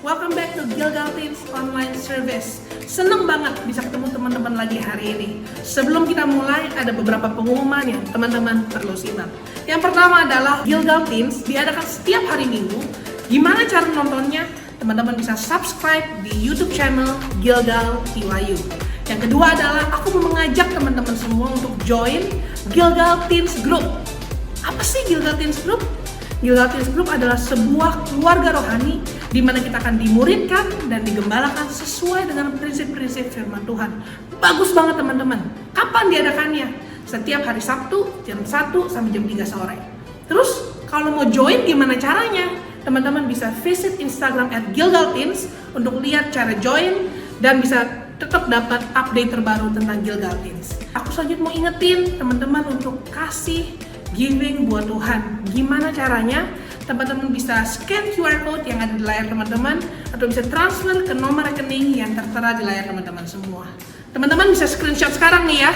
Welcome back to Gilgal Teens Online Service. Seneng banget bisa ketemu teman-teman lagi hari ini. Sebelum kita mulai, ada beberapa pengumuman yang teman-teman perlu simak. Yang pertama adalah Gilgal Teens diadakan setiap hari Minggu. Gimana cara nontonnya? Teman-teman bisa subscribe di YouTube channel Gilgal TYU. Yang kedua adalah aku mau mengajak teman-teman semua untuk join Gilgal Teens Group. Apa sih Gilgal Teens Group? Gilgal Teens Group adalah sebuah keluarga rohani di mana kita akan dimuridkan dan digembalakan sesuai dengan prinsip-prinsip firman Tuhan. Bagus banget teman-teman. Kapan diadakannya? Setiap hari Sabtu jam 1 sampai jam 3 sore. Terus kalau mau join gimana caranya? Teman-teman bisa visit Instagram @gilgalteens untuk lihat cara join dan bisa tetap dapat update terbaru tentang Gilgal Teens. Aku selanjutnya mau ingetin teman-teman untuk kasih giving buat Tuhan. Gimana caranya? Teman-teman bisa scan QR code yang ada di layar teman-teman atau bisa transfer ke nomor rekening yang tertera di layar teman-teman semua. Teman-teman bisa screenshot sekarang nih ya.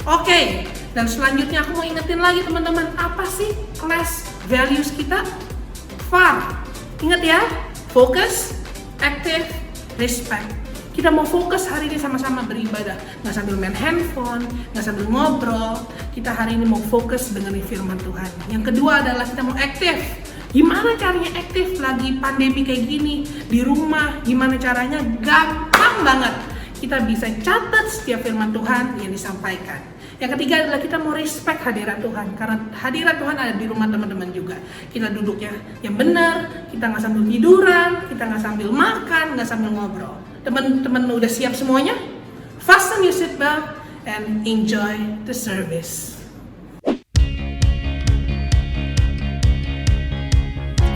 Oke, dan selanjutnya aku mau ingetin lagi teman-teman, apa sih class values kita? FAR. Ingat ya, focus, active, respect. Kita mau fokus hari ini sama-sama beribadah, nggak sambil main handphone, nggak sambil ngobrol. Kita hari ini mau fokus dengan firman Tuhan. Yang kedua adalah kita mau aktif. Gimana caranya aktif lagi pandemi kayak gini di rumah? Gimana caranya? Gampang banget. Kita bisa catat setiap firman Tuhan yang disampaikan. Yang ketiga adalah kita mau respect hadirat Tuhan, karena hadirat Tuhan ada di rumah teman-teman juga. Kita duduknya yang benar, kita nggak sambil tiduran, kita nggak sambil makan, nggak sambil ngobrol. Teman-teman udah siap semuanya? Fasten your seatbelt and enjoy the service.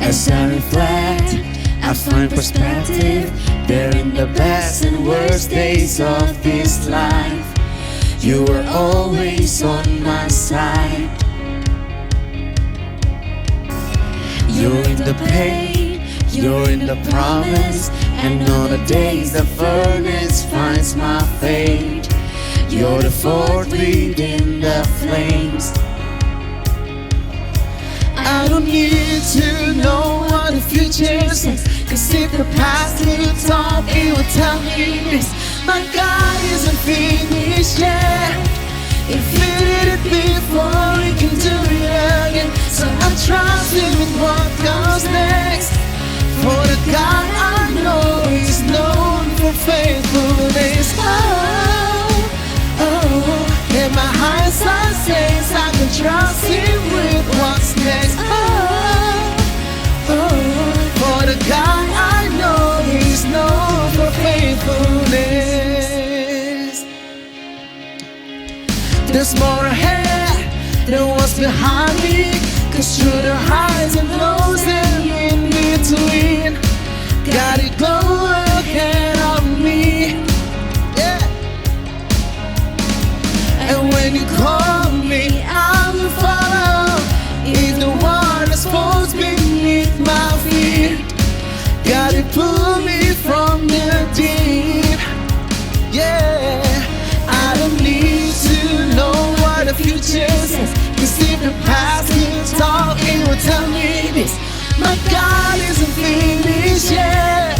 As I reflect, I find perspective there in the best and worst days of this life. You were always on my side. You're in the pain, you're in the promise, and on the days the furnace finds my fate. You're the fourth lead in the flames. I don't need to know what the future says, 'cause if the past you talk, it will tell me this: my God isn't finished yet. If He did it before, He can do it again. So I trust Him with what comes next. For the God I know is known for faithfulness. Oh, oh, and my heart says I can trust Him with what's next. Oh, oh, for the God I know is known for faithfulness. There's more ahead than what's behind me, 'cause through the highs and lows and in between, got it go ahead of me, yeah. And when you call me, I will follow. If the water's falls beneath my feet, got it pull me from the deep, yeah. I don't need to know what the future says, 'cause if the past keeps talking, will tell me this: my God isn't finished yet.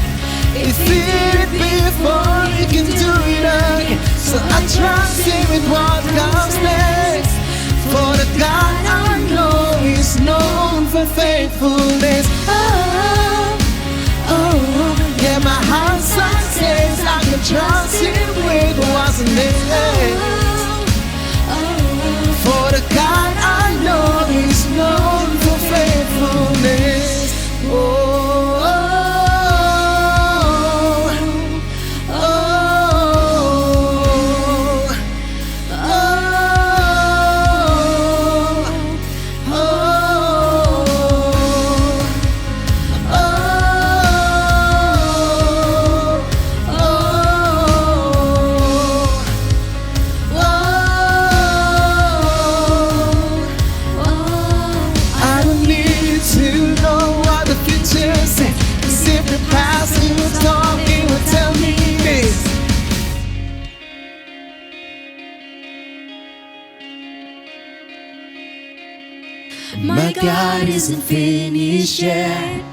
If He did it before, He can do it again. So I trust Him with what comes next. For the God I know is known for faithfulness. Oh, oh, yeah, my heart says I can trust Him with what's next. For the God I know is known for faithfulness. Oh, oh, oh, I don't need to know what the future says, 'cause if the past will talk, it will tell me this: my God isn't finished yet.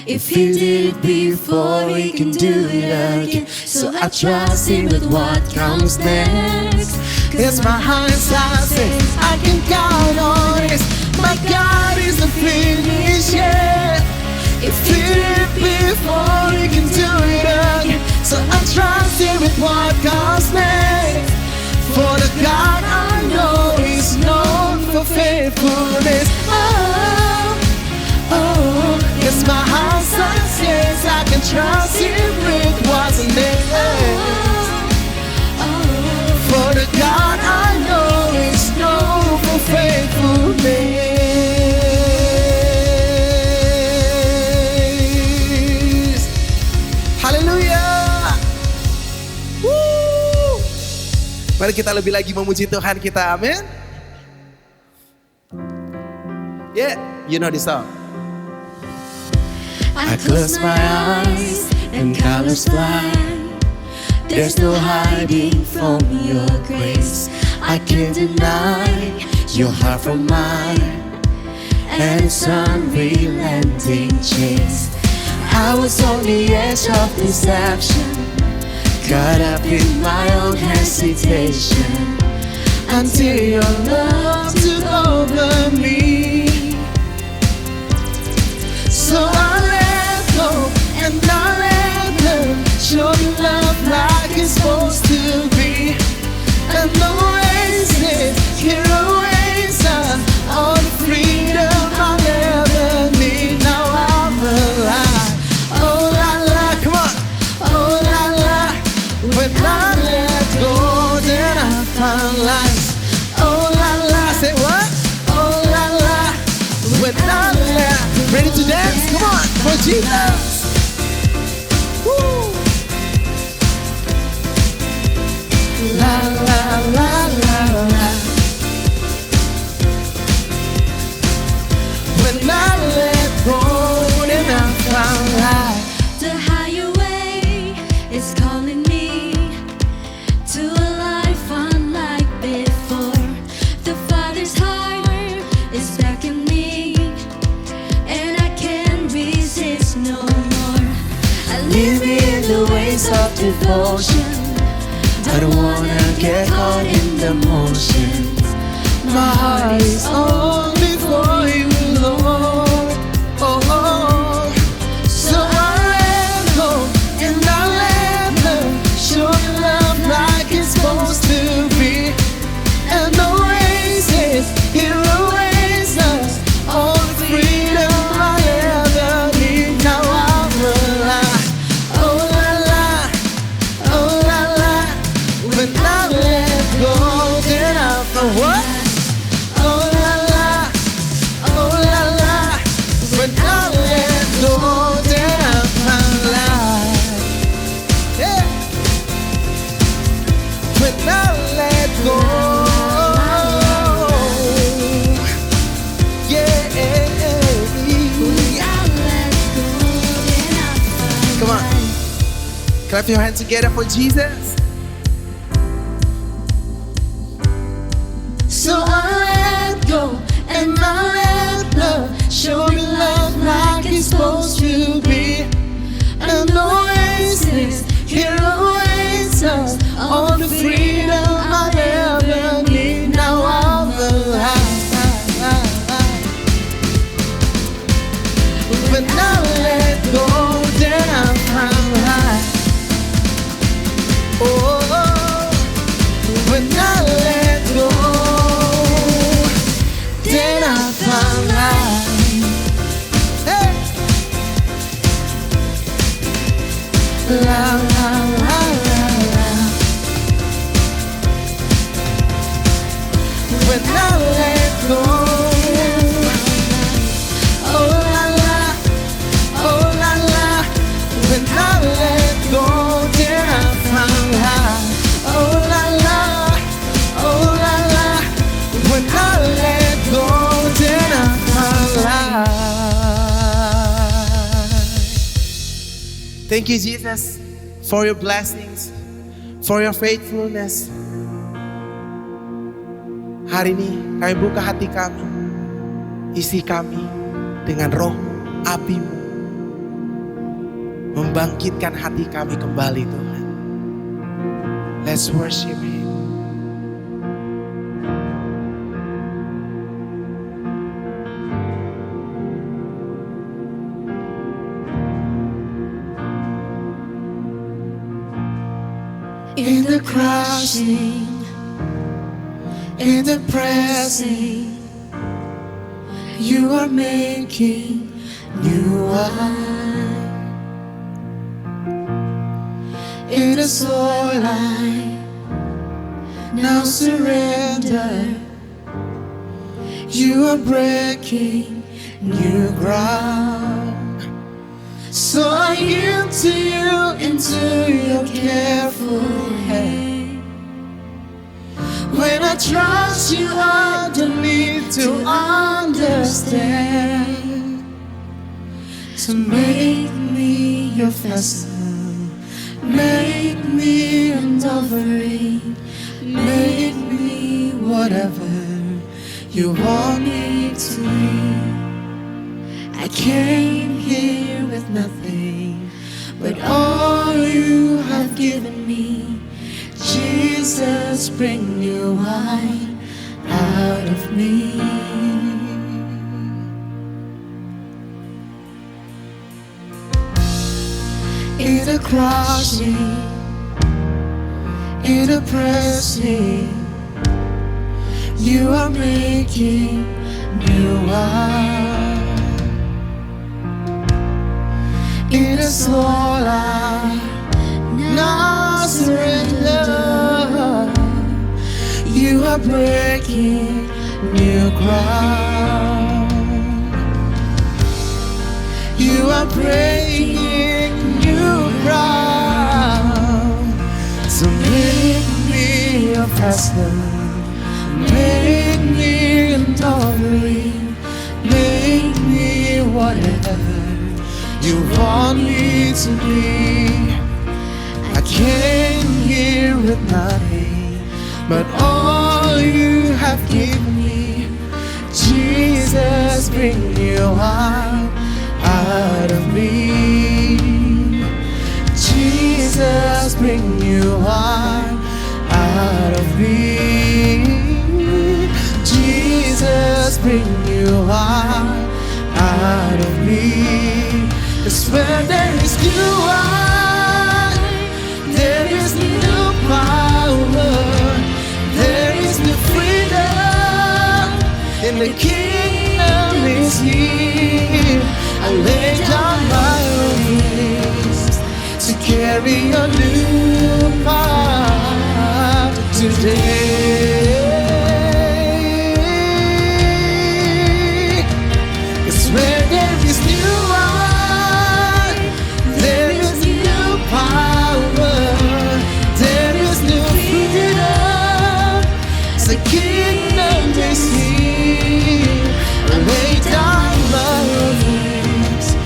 If He did it before, He can do it again. So I trust Him with what comes next. Cause my heart says I can count on this. My God is the finish, yeah. If He did it before, He can do it again. So I trust Him with what comes next. For the God I know is known for faithfulness. Oh, oh, yes, my heart says I can trust Him with what's next. For the God I know is known for faithfulness. Haleluya. Woo. Mari kita lebih lagi memuji Tuhan kita, amin. Yeah, you know this song. I close my eyes and colors blind. There's no hiding from your grace. I can't deny your heart from mine, and it's unrelenting chase. I was on the edge of deception, caught up in my own hesitation, until your love took over me. So I let go and I let her show me love like it's supposed to be. And the oasis, here oasis, all the freedom I'll ever need. Now I'm alive. Oh la la, come on. Oh la la, when I let go, then I found life. Oh la la, say what? Oh la la, when I let. Ready to dance? Come on, for Jesus. Woo. La la la la la. When I let go, then I found life. The higher way is calling me to a life unlike before. The Father's heart is beckoning me, and I can't resist no more. I live in the ways of devotion. I don't wanna get caught in the motions. My heart is on before you, Lord. Oh, oh. So I let go and I let her show you love like it's supposed to be. And the oasis, here oasis, all the freedom I ever need. Now I'm alive. Oh la la, oh la la. When I let go, then I found what? Oh la la, oh la la. When I let go, then I found life. Yeah. When I let go, yeah. I let go, and I find Come on. life. Clap your hands together for Jesus. So I let go and I let love show me love like it's supposed to be. And oasis, here oasis, all the freedom I ever need. Now I'm alive. When I let go, then I found life. Oh, when I let go, then I found life. Hey. La la la la la. When I let go, oh la la, oh la la. When I let go, then I found life. Oh la la, oh la la. When I let go, then I found life. Thank you, Jesus, for your blessings, for your faithfulness. Hari ini kami buka hati kami, isi kami dengan roh api-Mu. membangkitkan hati kami kembali Tuhan. Let's worship Him. In the crushing, in the pressing, you are making new wine. In the soil I now surrender, you are breaking new ground. So I yield to you into your careful hand. When I trust you, I don't need to understand. So make me your vessel, make me an offering, make me whatever you want me to be. I came here with nothing but all you have given me. Jesus, bring new wine out of me. In the crushing, in the pressing, you are making new wine. In the soul I now surrender, you are breaking new ground. You are breaking new ground. So make me your vessel, make me an offering, make me whatever you want me to be. I came here with nothing but all you have given me. Jesus, bring your wine out of me. Jesus, bring your wine out of me. Jesus, bring your wine out of me. 'Cause when there is new wine, there is new power, there is new freedom, and the kingdom is here. I lay down my wings to carry your new power today. 'Cause when there is new wine, there is new power, there is new freedom. The kingdom is here. I lay down my wings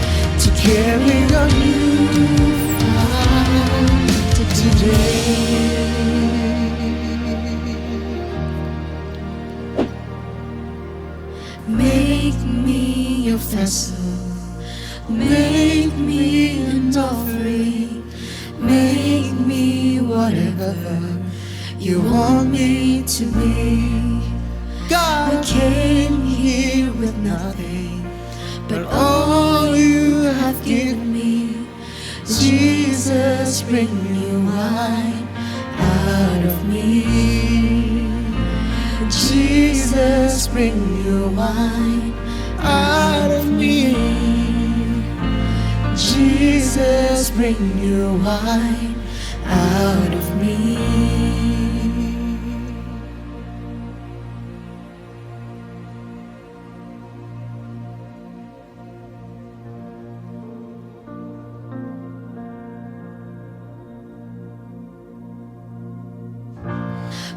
to carry your new power today. Make me your vessel, make me an offering, make me whatever you want me to be. God, I came here with nothing but all you have given me. Jesus, bring new wine out of me. Jesus, bring new wine out of me. Jesus, bring new wine out of me.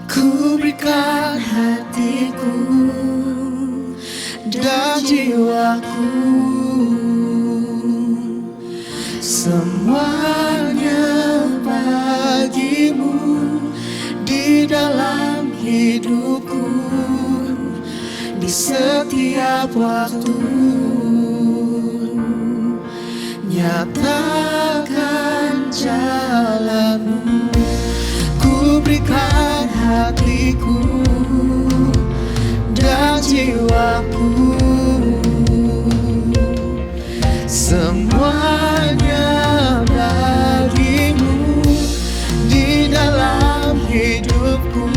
Ku berikan hatiku dan jiwaku, semuanya bagimu di dalam hidupku, di setiap waktu. nyatakan jalan-Mu. Ku berikan hatiku dan jiwaku, semuanya bagi-Mu di dalam hidupku,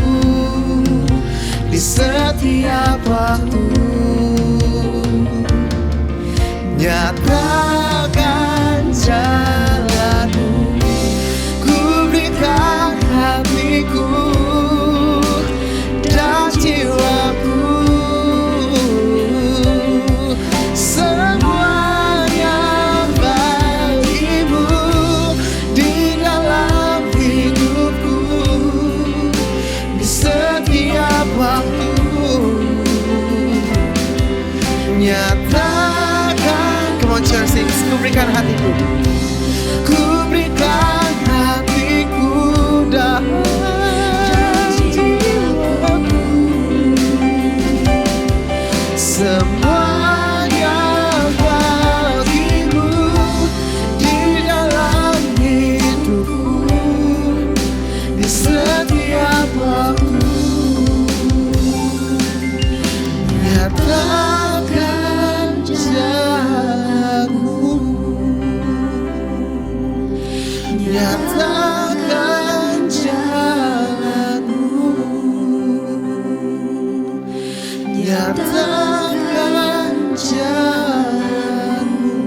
di setiap waktu. Nyatakan jalan-Mu, ku berikan hatiku dan jiwaku, semuanya bagi-Mu di dalam hidupku, di setiap waktu. Nyatakan, come on church, sing. Ku berikan hatiku, ku berikan hatiku dan jiwaku, semuanya bagi-Mu di dalam hidupku, di setiap waktu. Nyatakan jalan-Mu, nyatakan jalan-Mu, nyatakan jalan-Mu.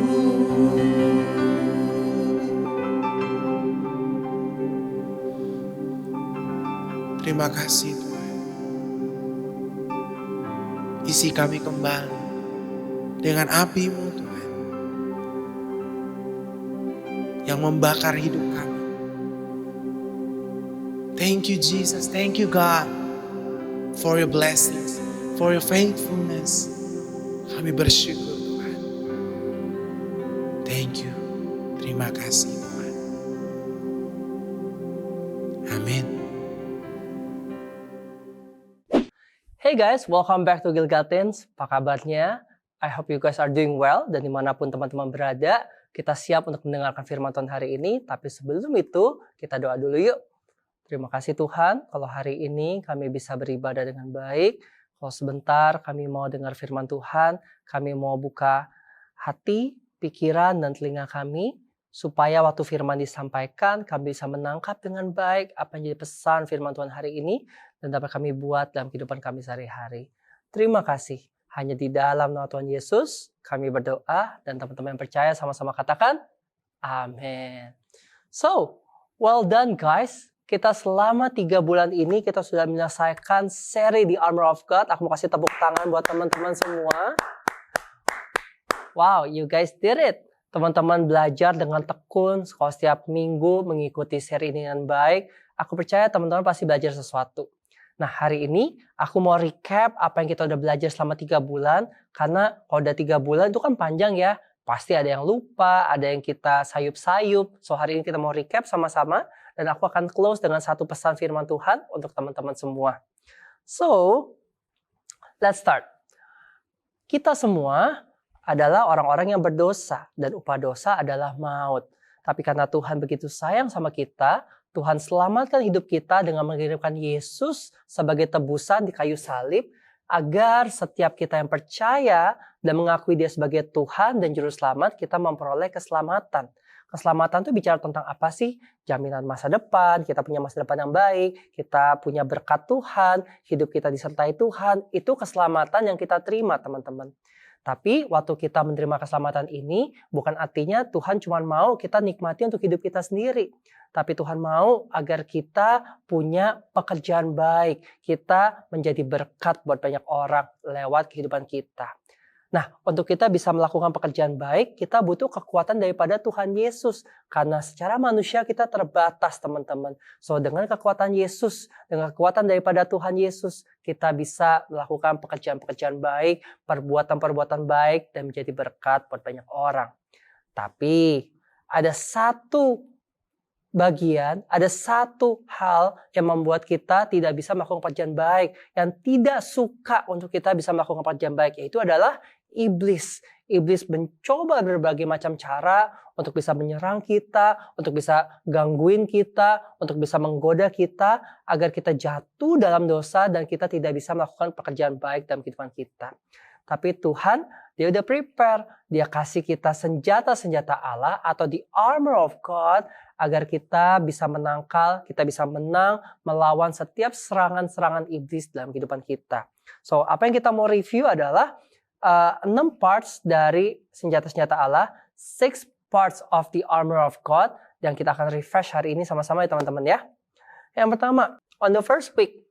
Terima kasih Tuhan. Isi kami kembali dengan api-Mu Tuhan, yang membakar hidup kami. Thank you Jesus, thank you God for your blessings, for your faithfulness. Kami bersyukur Tuhan. Thank you. Terima kasih Tuhan. Amin. Hey guys, welcome back to Gilgal Teens. Apa kabarnya? I hope you guys are doing well, dan dimanapun teman-teman berada, kita siap untuk mendengarkan firman Tuhan hari ini. Tapi sebelum itu, kita doa dulu yuk. Terima kasih Tuhan, kalau hari ini kami bisa beribadah dengan baik. Kalau sebentar kami mau dengar firman Tuhan, kami mau buka hati, pikiran, dan telinga kami, supaya waktu firman disampaikan, kami bisa menangkap dengan baik apa yang jadi pesan firman Tuhan hari ini, dan dapat kami buat dalam kehidupan kami sehari-hari. Terima kasih. Hanya di dalam nama Tuhan Yesus, kami berdoa, dan teman-teman yang percaya sama-sama katakan, amin. So, well done guys. Kita selama 3 bulan ini, kita sudah menyelesaikan seri The Armor of God. Aku mau kasih tepuk tangan buat teman-teman semua. Wow, you guys did it. Teman-teman belajar dengan tekun, kalau setiap minggu mengikuti seri ini dengan baik. Aku percaya teman-teman pasti belajar sesuatu. Nah, hari ini aku mau recap apa yang kita udah belajar selama 3 bulan. Karena kalau udah 3 bulan itu kan panjang ya. Pasti ada yang lupa, ada yang kita sayup-sayup. So, hari ini kita mau recap sama-sama. Dan aku akan close dengan satu pesan firman Tuhan untuk teman-teman semua. So, let's start. Kita semua adalah orang-orang yang berdosa. Dan upah dosa adalah maut. Tapi karena Tuhan begitu sayang sama kita, Tuhan selamatkan hidup kita dengan mengirimkan Yesus sebagai tebusan di kayu salib, agar setiap kita yang percaya dan mengakui Dia sebagai Tuhan dan Juru Selamat, kita memperoleh keselamatan. Keselamatan itu bicara tentang apa sih? Jaminan masa depan, kita punya masa depan yang baik, kita punya berkat Tuhan, hidup kita disertai Tuhan, itu keselamatan yang kita terima teman-teman. Tapi waktu kita menerima keselamatan ini, bukan artinya Tuhan cuma mau kita nikmati untuk hidup kita sendiri. Tapi Tuhan mau agar kita punya pekerjaan baik. Kita menjadi berkat buat banyak orang lewat kehidupan kita. Nah, untuk kita bisa melakukan pekerjaan baik, kita butuh kekuatan daripada Tuhan Yesus. Karena secara manusia kita terbatas, teman-teman. So, dengan kekuatan Yesus, dengan kekuatan daripada Tuhan Yesus, kita bisa melakukan pekerjaan-pekerjaan baik, perbuatan-perbuatan baik, dan menjadi berkat buat banyak orang. Tapi, ada satu bagian, ada satu hal yang membuat kita tidak bisa melakukan pekerjaan baik, yang tidak suka untuk kita bisa melakukan pekerjaan baik, yaitu adalah iblis. Iblis mencoba berbagai macam cara untuk bisa menyerang kita, untuk bisa gangguin kita, untuk bisa menggoda kita, agar kita jatuh dalam dosa dan kita tidak bisa melakukan pekerjaan baik dalam kehidupan kita. Tapi Tuhan, Dia udah prepare. Dia kasih kita senjata-senjata Allah atau the armor of God, agar kita bisa menangkal, kita bisa menang melawan setiap serangan-serangan iblis dalam kehidupan kita. So, apa yang kita mau review adalah 6 parts dari senjata-senjata Allah, 6 parts of the armor of God, yang kita akan refresh hari ini sama-sama ya teman-teman ya. Yang pertama, on the first week,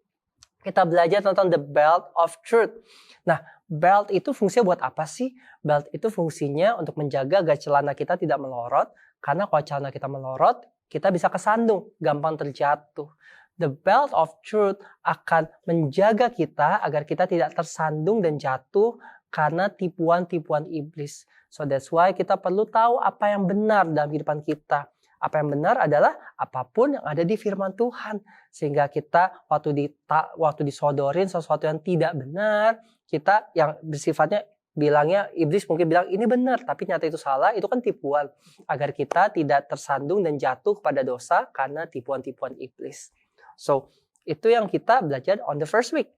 kita belajar tentang the belt of truth. Nah, belt itu fungsinya buat apa sih? Belt itu fungsinya untuk menjaga agar celana kita tidak melorot, karena kalau celana kita melorot, kita bisa kesandung, gampang terjatuh. The belt of truth akan menjaga kita agar kita tidak tersandung dan jatuh karena tipuan-tipuan iblis. So that's why kita perlu tahu apa yang benar dalam kehidupan kita. Apa yang benar adalah apapun yang ada di firman Tuhan. Sehingga kita waktu disodorin sesuatu yang tidak benar, kita yang bersifatnya bilangnya, iblis mungkin bilang ini benar, tapi nyata itu salah, itu kan tipuan. Agar kita tidak tersandung dan jatuh kepada dosa karena tipuan-tipuan iblis. So, itu yang kita belajar on the first week.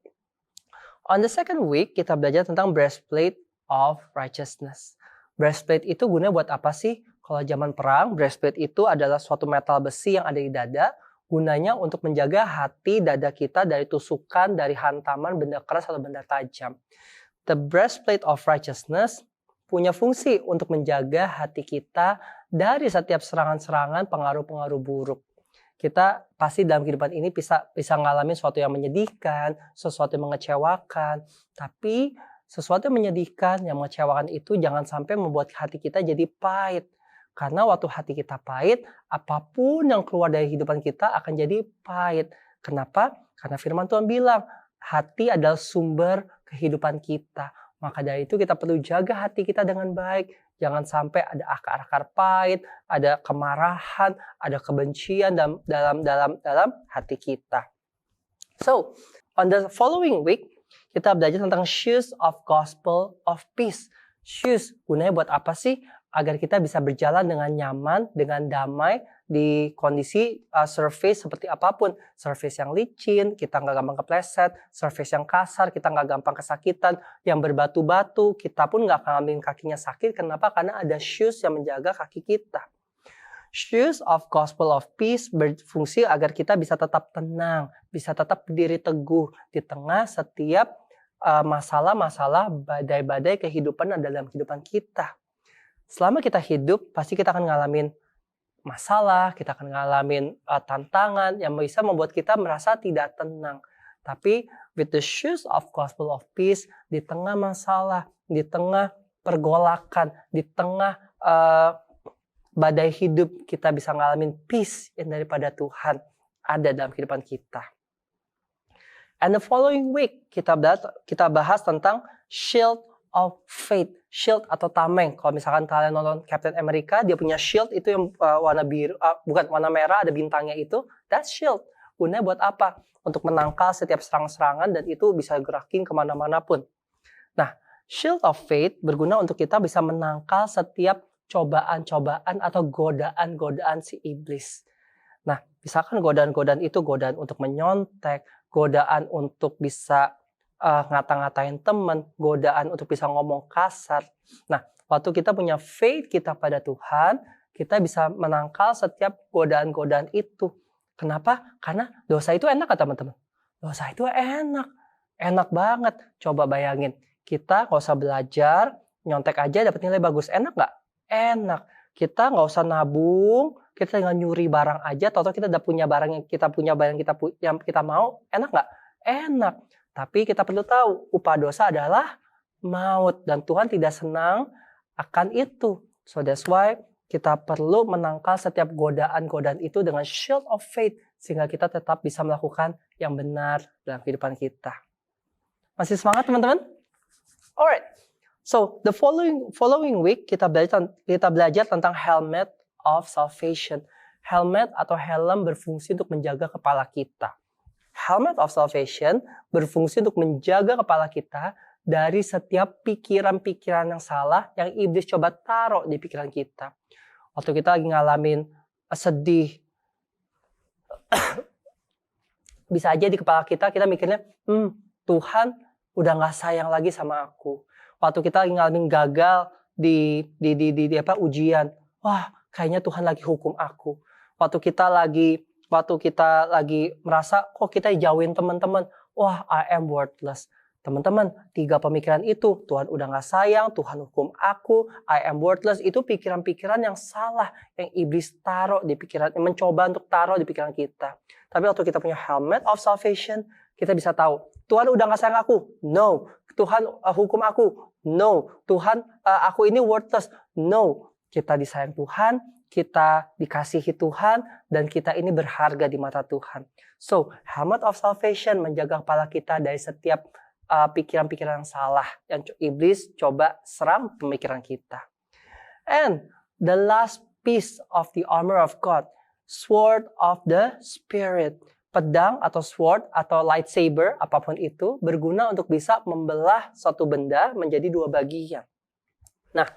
On the second week, kita belajar tentang breastplate of righteousness. Breastplate itu gunanya buat apa sih? Kalau zaman perang, breastplate itu adalah suatu metal besi yang ada di dada, gunanya untuk menjaga hati dada kita dari tusukan, dari hantaman benda keras atau benda tajam. The breastplate of righteousness punya fungsi untuk menjaga hati kita dari setiap serangan-serangan pengaruh-pengaruh buruk. Kita pasti dalam kehidupan ini bisa ngalamin sesuatu yang menyedihkan, sesuatu yang mengecewakan. Tapi sesuatu yang menyedihkan, yang mengecewakan itu jangan sampai membuat hati kita jadi pahit. Karena waktu hati kita pahit, apapun yang keluar dari kehidupan kita akan jadi pahit. Kenapa? Karena firman Tuhan bilang, hati adalah sumber kehidupan kita. Maka dari itu kita perlu jaga hati kita dengan baik. Jangan sampai ada akar-akar pahit, ada kemarahan, ada kebencian dalam hati kita. So, on the following week, kita belajar tentang shoes of gospel of peace. Shoes, gunanya buat apa sih? Agar kita bisa berjalan dengan nyaman, dengan damai, di kondisi surface seperti apapun. Surface yang licin, kita nggak gampang kepleset. Surface yang kasar, kita nggak gampang kesakitan. Yang berbatu-batu, kita pun nggak akan ngalamin kakinya sakit. Kenapa? Karena ada shoes yang menjaga kaki kita. Shoes of gospel of peace berfungsi agar kita bisa tetap tenang, bisa tetap berdiri teguh di tengah setiap masalah-masalah, badai-badai kehidupan dalam kehidupan kita. Selama kita hidup, pasti kita akan ngalamin masalah, kita akan ngalamin tantangan yang bisa membuat kita merasa tidak tenang. Tapi with the shoes of gospel of peace, di tengah masalah, di tengah pergolakan, di tengah badai hidup, kita bisa ngalamin peace yang daripada Tuhan ada dalam kehidupan kita. And the following week, kita bahas tentang shield of faith. Shield atau tameng. Kalau misalkan kalian nonton Captain America, dia punya shield itu yang warna biru, bukan warna merah, ada bintangnya itu. That's shield. Gunanya buat apa? Untuk menangkal setiap serang-serangan dan itu bisa gerakin kemana-mana pun. Nah, shield of faith berguna untuk kita bisa menangkal setiap cobaan-cobaan atau godaan-godaan si iblis. Nah, misalkan godaan-godaan itu godaan untuk menyontek, godaan untuk bisa ngata-ngatain teman, godaan untuk bisa ngomong kasar. Nah, waktu kita punya faith kita pada Tuhan, kita bisa menangkal setiap godaan-godaan itu. Kenapa? Karena dosa itu enak kan teman-teman? Dosa itu enak. Enak banget. Coba bayangin, kita nggak usah belajar, nyontek aja dapat nilai bagus. Enak nggak? Enak. Kita nggak usah nabung, kita tinggal nyuri barang aja, atau kita udah punya barang yang kita mau. Enak nggak? Enak. Tapi kita perlu tahu, upah dosa adalah maut. Dan Tuhan tidak senang akan itu. So that's why kita perlu menangkal setiap godaan-godaan itu dengan shield of faith. Sehingga kita tetap bisa melakukan yang benar dalam kehidupan kita. Masih semangat teman-teman? Alright. So the following week kita belajar tentang helmet of salvation. Helmet atau helm berfungsi untuk menjaga kepala kita. Helmet of salvation berfungsi untuk menjaga kepala kita dari setiap pikiran-pikiran yang salah yang iblis coba taruh di pikiran kita. Waktu kita lagi ngalamin sedih, bisa aja di kepala kita mikirnya, Tuhan udah gak sayang lagi sama aku. Waktu kita lagi ngalamin gagal di ujian, wah kayaknya Tuhan lagi hukum aku. Waktu kita lagi merasa kok kita dijauhin teman-teman, wah I am worthless. Teman-teman, 3 pemikiran itu, Tuhan udah gak sayang, Tuhan hukum aku, I am worthless, itu pikiran-pikiran yang salah, yang iblis taruh di pikiran, mencoba untuk taruh di pikiran kita. Tapi waktu kita punya helmet of salvation, kita bisa tahu, Tuhan udah gak sayang aku, no. Tuhan hukum aku, no. Tuhan aku ini worthless, no. Kita disayang Tuhan, kita dikasihi Tuhan, dan kita ini berharga di mata Tuhan. So, helmet of salvation menjaga kepala kita dari setiap pikiran-pikiran yang salah yang iblis coba serang pemikiran kita. And the last piece of the armor of God, sword of the spirit. Pedang atau sword atau lightsaber apapun itu berguna untuk bisa membelah suatu benda menjadi 2 bagian. Nah,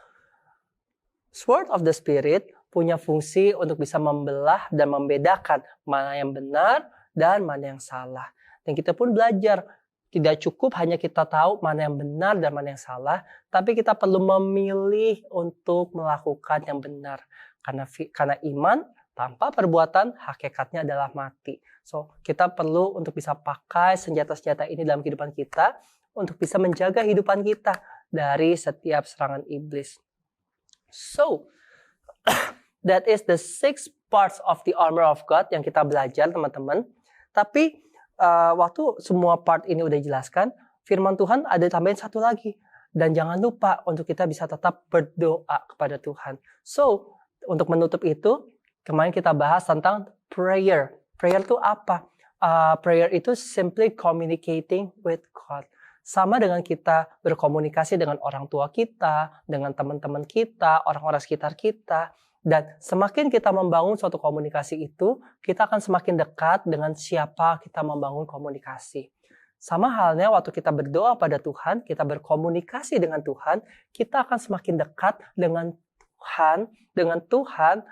sword of the spirit punya fungsi untuk bisa membelah dan membedakan mana yang benar dan mana yang salah. Dan kita pun belajar, tidak cukup hanya kita tahu mana yang benar dan mana yang salah, tapi kita perlu memilih untuk melakukan yang benar. Karena iman tanpa perbuatan hakikatnya adalah mati. So, kita perlu untuk bisa pakai senjata-senjata ini dalam kehidupan kita untuk bisa menjaga kehidupan kita dari setiap serangan iblis. So, that is the 6 parts of the armor of God yang kita belajar, teman-teman. Tapi waktu semua part ini udah jelaskan, firman Tuhan ada tambahin satu lagi. Dan jangan lupa untuk kita bisa tetap berdoa kepada Tuhan. So, untuk menutup itu, kemarin kita bahas tentang prayer. Prayer itu apa? Prayer itu simply communicating with God. Sama dengan kita berkomunikasi dengan orang tua kita, dengan teman-teman kita, orang-orang sekitar kita. Dan semakin kita membangun suatu komunikasi itu, kita akan semakin dekat dengan siapa kita membangun komunikasi. Sama halnya waktu kita berdoa pada Tuhan, kita berkomunikasi dengan Tuhan, kita akan semakin dekat dengan Tuhan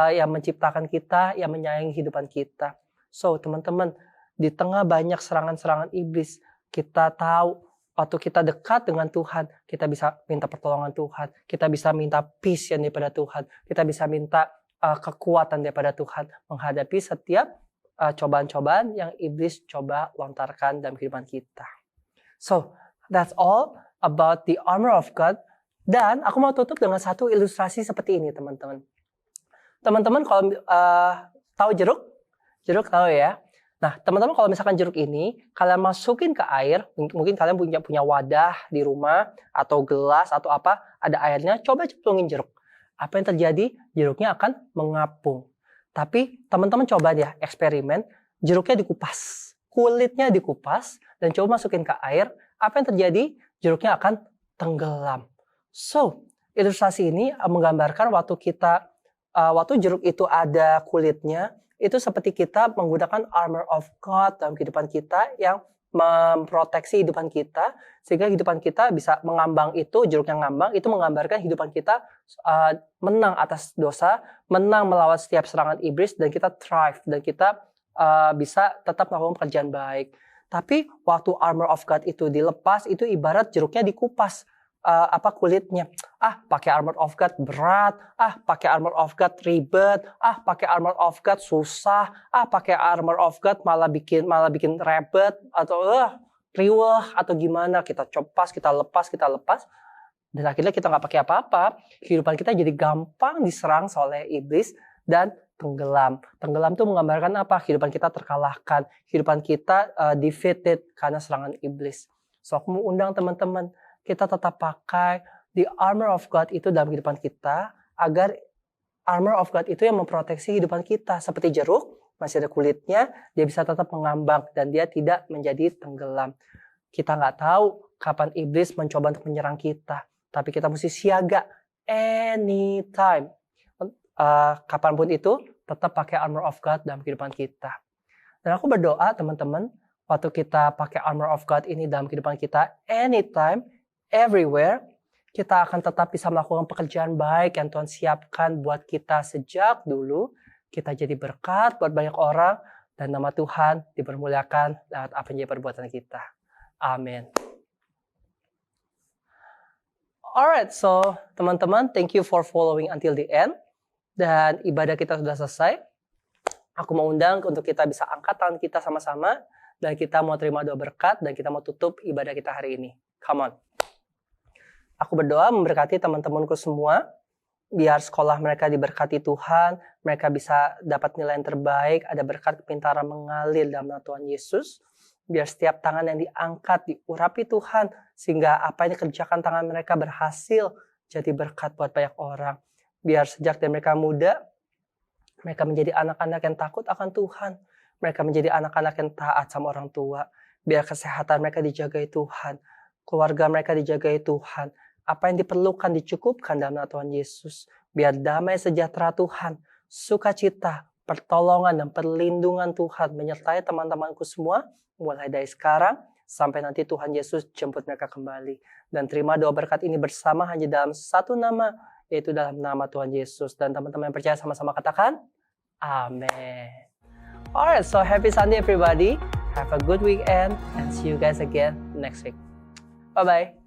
yang menciptakan kita, yang menyayangi kehidupan kita. So, teman-teman, di tengah banyak serangan-serangan iblis, kita tahu waktu kita dekat dengan Tuhan, kita bisa minta pertolongan Tuhan, kita bisa minta peace yang daripada Tuhan, kita bisa minta kekuatan daripada Tuhan menghadapi setiap cobaan-cobaan yang iblis coba lontarkan dalam kehidupan kita. So, that's all about the armor of God. Dan aku mau tutup dengan satu ilustrasi seperti ini, teman-teman. Teman-teman kalau tahu jeruk? Jeruk tahu ya? Nah, teman-teman kalau misalkan jeruk ini kalian masukin ke air, mungkin kalian punya wadah di rumah atau gelas atau apa, ada airnya, coba cemplungin jeruk. Apa yang terjadi? Jeruknya akan mengapung. Tapi teman-teman coba ya eksperimen, jeruknya dikupas, kulitnya dikupas dan coba masukin ke air, apa yang terjadi? Jeruknya akan tenggelam. So, ilustrasi ini menggambarkan waktu jeruk itu ada kulitnya, itu seperti kita menggunakan armor of God dalam kehidupan kita yang memproteksi kehidupan kita sehingga kehidupan kita bisa mengambang itu, jeruknya ngambang, itu menggambarkan kehidupan kita menang atas dosa, menang melawan setiap serangan iblis dan kita thrive dan kita bisa tetap melakukan pekerjaan baik. Tapi waktu armor of God itu dilepas, itu ibarat jeruknya dikupas. Kulitnya, pakai armor of God berat, pakai armor of God ribet, pakai armor of God susah, pakai armor of God malah bikin rebet atau riweh atau gimana, kita copas, kita lepas dan akhirnya kita nggak pakai apa-apa, kehidupan kita jadi gampang diserang oleh iblis dan tenggelam. Tenggelam itu menggambarkan apa? Kehidupan kita terkalahkan, kehidupan kita defeated karena serangan iblis. So aku mau undang teman-teman, kita tetap pakai the armor of God itu dalam kehidupan kita, agar armor of God itu yang memproteksi kehidupan kita. Seperti jeruk, masih ada kulitnya, dia bisa tetap mengambang dan dia tidak menjadi tenggelam. Kita nggak tahu kapan iblis mencoba untuk menyerang kita, tapi kita mesti siaga anytime. Kapanpun itu, tetap pakai armor of God dalam kehidupan kita. Dan aku berdoa teman-teman, waktu kita pakai armor of God ini dalam kehidupan kita, anytime, everywhere, kita akan tetap bisa melakukan pekerjaan baik yang Tuhan siapkan buat kita sejak dulu. Kita jadi berkat buat banyak orang, dan nama Tuhan dipermuliakan lewat apa yang dia perbuatan kita. Amin. Alright, so teman-teman, thank you for following until the end. Dan ibadah kita sudah selesai. Aku mau undang untuk kita bisa angkat tangan kita sama-sama, dan kita mau terima doa berkat, dan kita mau tutup ibadah kita hari ini. Come on. Aku berdoa memberkati teman-temanku semua, biar sekolah mereka diberkati Tuhan, mereka bisa dapat nilai yang terbaik, ada berkat kepintaran mengalir dalam nama Tuhan Yesus. Biar setiap tangan yang diangkat diurapi Tuhan, sehingga apa yang dikerjakan tangan mereka berhasil jadi berkat buat banyak orang. Biar sejak dari mereka muda, mereka menjadi anak-anak yang takut akan Tuhan. Mereka menjadi anak-anak yang taat sama orang tua. Biar kesehatan mereka dijagai Tuhan, keluarga mereka dijagai Tuhan. Apa yang diperlukan dicukupkan dalam nama Tuhan Yesus. Biar damai sejahtera Tuhan, sukacita, pertolongan dan perlindungan Tuhan menyertai teman-temanku semua, mulai dari sekarang sampai nanti Tuhan Yesus jemput mereka kembali. Dan terima doa berkat ini bersama hanya dalam satu nama, yaitu dalam nama Tuhan Yesus. Dan teman-teman yang percaya sama-sama katakan, Amin. Alright, so happy Sunday everybody. Have a good weekend and see you guys again next week. Bye-bye.